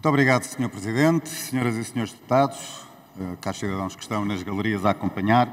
Muito obrigado, Sr. Presidente, Senhoras e Senhores Deputados, caros cidadãos que estão nas galerias a acompanhar.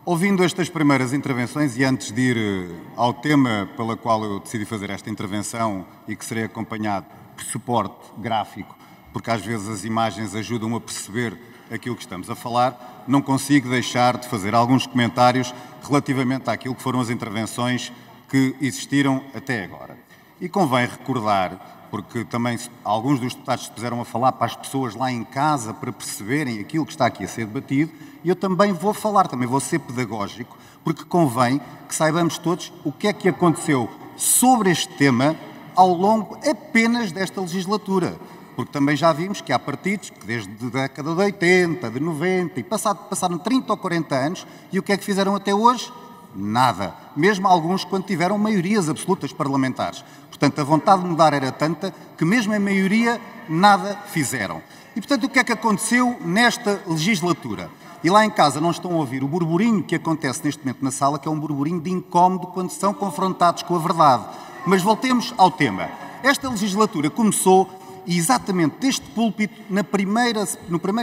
Ouvindo estas primeiras intervenções e antes de ir ao tema pela qual eu decidi fazer esta intervenção e que serei acompanhado por suporte gráfico, porque às vezes as imagens ajudam a perceber aquilo que estamos a falar, não consigo deixar de fazer alguns comentários relativamente àquilo que foram as intervenções que existiram até agora. E convém recordar, porque também alguns dos deputados se puseram a falar para as pessoas lá em casa para perceberem aquilo que está aqui a ser debatido, e eu também vou falar, também vou ser pedagógico, porque convém que saibamos todos o que é que aconteceu sobre este tema ao longo apenas desta legislatura. Porque também já vimos que há partidos que desde a década de 80, de 90 e passaram 30 ou 40 anos e o que é que fizeram até hoje? Nada. Mesmo alguns quando tiveram maiorias absolutas parlamentares. Portanto, a vontade de mudar era tanta que mesmo em maioria nada fizeram. E, portanto, o que é que aconteceu nesta legislatura? E lá em casa não estão a ouvir o burburinho que acontece neste momento na sala, que é um burburinho de incómodo quando são confrontados com a verdade. Mas voltemos ao tema. Esta legislatura começou e exatamente deste púlpito, no primeira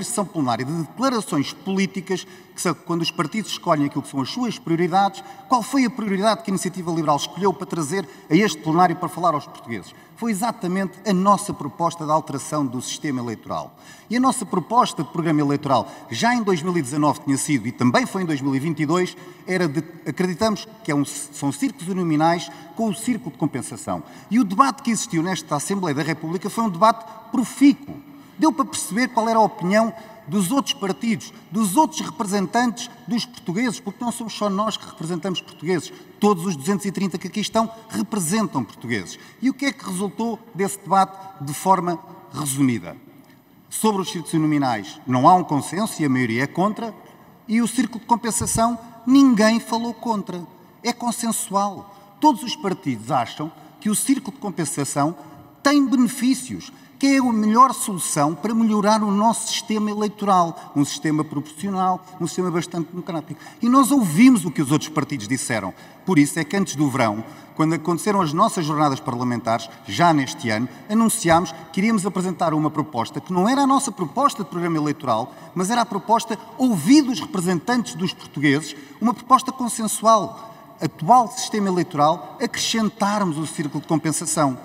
sessão plenária de declarações políticas, que são quando os partidos escolhem aquilo que são as suas prioridades, qual foi a prioridade que a Iniciativa Liberal escolheu para trazer a este plenário para falar aos portugueses? Foi exatamente a nossa proposta de alteração do sistema eleitoral. E a nossa proposta de programa eleitoral, já em 2019 tinha sido, e também foi em 2022, era de, acreditamos que são círculos uninominais com o círculo de compensação. E o debate que existiu nesta Assembleia da República foi um debate profícuo. Deu para perceber qual era a opinião dos outros partidos, dos outros representantes dos portugueses, porque não somos só nós que representamos portugueses, todos os 230 que aqui estão representam portugueses. E o que é que resultou desse debate de forma resumida? Sobre os círculos uninominais não há um consenso e a maioria é contra, e o círculo de compensação ninguém falou contra. É consensual. Todos os partidos acham que o círculo de compensação tem benefícios, que é a melhor solução para melhorar o nosso sistema eleitoral, um sistema proporcional, um sistema bastante democrático. E nós ouvimos o que os outros partidos disseram. Por isso é que antes do verão, quando aconteceram as nossas jornadas parlamentares, já neste ano, anunciámos que iríamos apresentar uma proposta que não era a nossa proposta de programa eleitoral, mas era a proposta ouvidos os representantes dos portugueses, uma proposta consensual. Atual sistema eleitoral, acrescentarmos o círculo de compensação.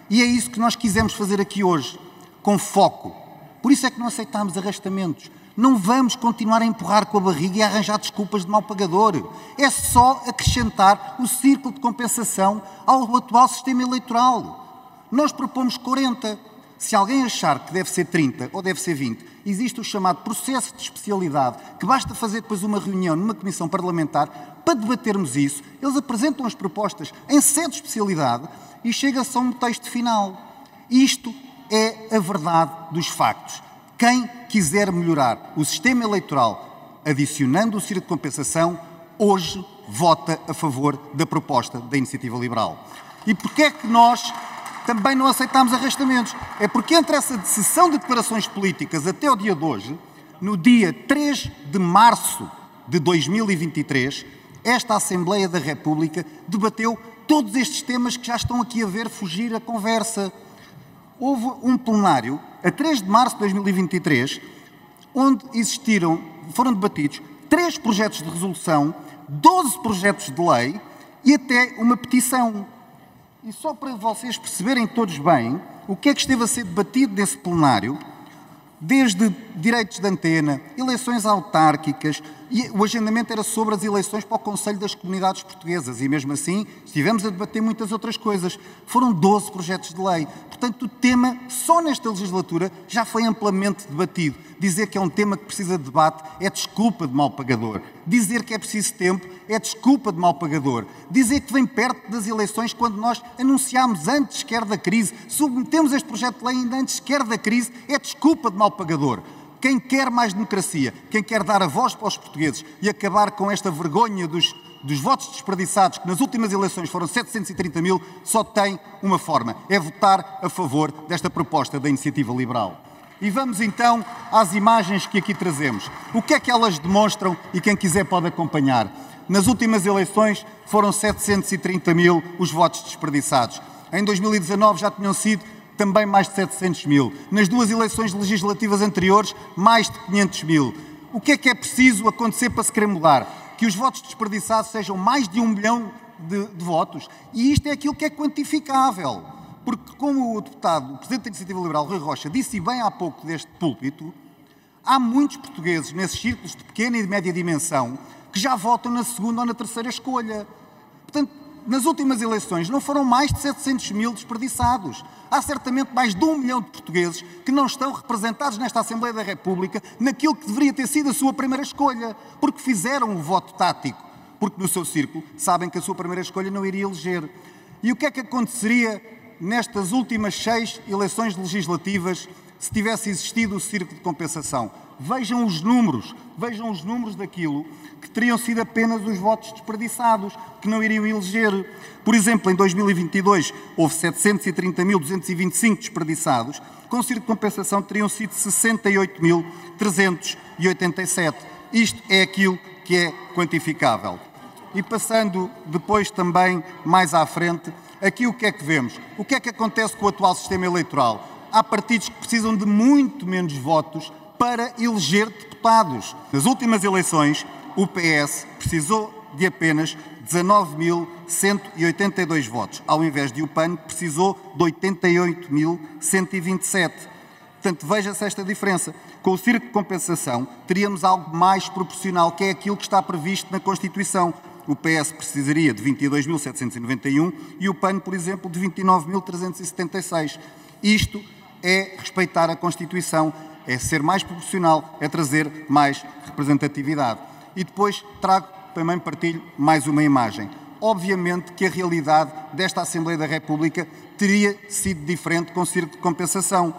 E é isso que nós quisemos fazer aqui hoje, com foco. Por isso é que não aceitámos arrastamentos. Não vamos continuar a empurrar com a barriga e a arranjar desculpas de mau pagador. É só acrescentar o círculo de compensação ao atual sistema eleitoral. Nós propomos 40. Se alguém achar que deve ser 30 ou deve ser 20, existe o chamado processo de especialidade, que basta fazer depois uma reunião numa comissão parlamentar para debatermos isso. Eles apresentam as propostas em sede de especialidade e chega-se a um texto final. Isto é a verdade dos factos. Quem quiser melhorar o sistema eleitoral adicionando o círculo de compensação, hoje vota a favor da proposta da Iniciativa Liberal. E porquê é que nós também não aceitámos arrastamentos? É porque entre essa sessão de declarações políticas até o dia de hoje, no dia 3 de março de 2023, esta Assembleia da República debateu todos estes temas que já estão aqui a ver fugir a conversa. Houve um plenário, a 3 de março de 2023, onde foram debatidos 3 projetos de resolução, 12 projetos de lei e até uma petição. E só para vocês perceberem todos bem o que é que esteve a ser debatido nesse plenário, desde direitos de antena, eleições autárquicas, e o agendamento era sobre as eleições para o Conselho das Comunidades Portuguesas, e mesmo assim estivemos a debater muitas outras coisas. Foram 12 projetos de lei. Portanto, o tema, só nesta legislatura, já foi amplamente debatido. Dizer que é um tema que precisa de debate é desculpa de mau pagador. Dizer que é preciso tempo é desculpa de mau pagador. Dizer que vem perto das eleições quando nós anunciámos antes sequer da crise, submetemos este projeto de lei ainda antes sequer da crise, é desculpa de mau pagador. Quem quer mais democracia, quem quer dar a voz para os portugueses e acabar com esta vergonha dos votos desperdiçados, que nas últimas eleições foram 730 mil, só tem uma forma, é votar a favor desta proposta da Iniciativa Liberal. E vamos então às imagens que aqui trazemos. O que é que elas demonstram e quem quiser pode acompanhar. Nas últimas eleições foram 730 mil os votos desperdiçados. Em 2019 já tinham sido também mais de 700 mil. Nas duas eleições legislativas anteriores, mais de 500 mil. O que é preciso acontecer para se querer mudar? Que os votos desperdiçados sejam mais de 1 milhão de votos. E isto é aquilo que é quantificável. Porque, como o deputado, o Presidente da Iniciativa Liberal, Rui Rocha, disse bem há pouco deste púlpito, há muitos portugueses nesses círculos de pequena e de média dimensão que já votam na segunda ou na terceira escolha. Portanto, nas últimas eleições não foram mais de 700 mil desperdiçados. Há certamente mais de 1 milhão de portugueses que não estão representados nesta Assembleia da República naquilo que deveria ter sido a sua primeira escolha, porque fizeram o voto tático, porque no seu círculo sabem que a sua primeira escolha não iria eleger. E o que é que aconteceria nestas últimas 6 eleições legislativas se tivesse existido o círculo de compensação? Vejam os números daquilo que teriam sido apenas os votos desperdiçados, que não iriam eleger. Por exemplo, em 2022 houve 730.225 desperdiçados, com o círculo de compensação teriam sido 68.387. Isto é aquilo que é quantificável. E passando depois também mais à frente, aqui o que é que vemos? O que é que acontece com o atual sistema eleitoral? Há partidos que precisam de muito menos votos para eleger deputados. Nas últimas eleições, o PS precisou de apenas 19.182 votos, ao invés de o PAN, que precisou de 88.127. Portanto, veja-se esta diferença. Com o círculo de compensação, teríamos algo mais proporcional, que é aquilo que está previsto na Constituição. O PS precisaria de 22.791 e o PAN, por exemplo, de 29.376. Isto é respeitar a Constituição, é ser mais proporcional, é trazer mais representatividade. E depois também partilho mais uma imagem. Obviamente que a realidade desta Assembleia da República teria sido diferente com o círculo de compensação.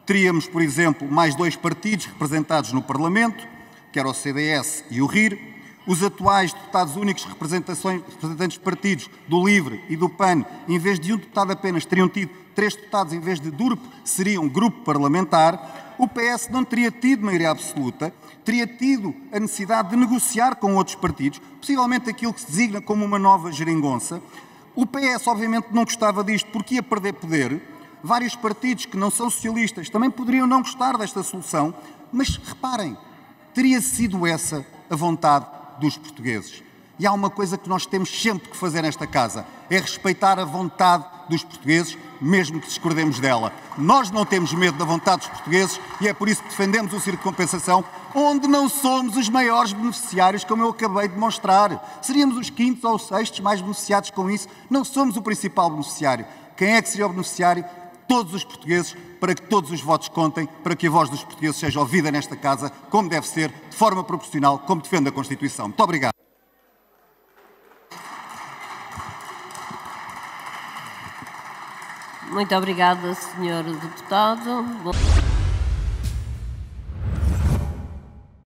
Teríamos, por exemplo, mais 2 partidos representados no Parlamento, que era o CDS e o RIR. Os atuais deputados únicos representantes de partidos do LIVRE e do PAN, em vez de um deputado apenas, teriam tido 3 deputados, em vez de DURP, seria um grupo parlamentar. O PS não teria tido maioria absoluta, teria tido a necessidade de negociar com outros partidos, possivelmente aquilo que se designa como uma nova geringonça. O PS, obviamente, não gostava disto porque ia perder poder. Vários partidos que não são socialistas também poderiam não gostar desta solução, mas reparem, teria sido essa a vontade dos portugueses. E há uma coisa que nós temos sempre que fazer nesta casa, é respeitar a vontade dos portugueses, mesmo que discordemos dela. Nós não temos medo da vontade dos portugueses e é por isso que defendemos o círculo de compensação, onde não somos os maiores beneficiários, como eu acabei de demonstrar. Seríamos os 5º ou 6º mais beneficiados com isso. Não somos o principal beneficiário. Quem é que seria o beneficiário? Todos os portugueses, para que todos os votos contem, para que a voz dos portugueses seja ouvida nesta casa, como deve ser, de forma proporcional, como defende a Constituição. Muito obrigado. Muito obrigada, Sr. Deputado.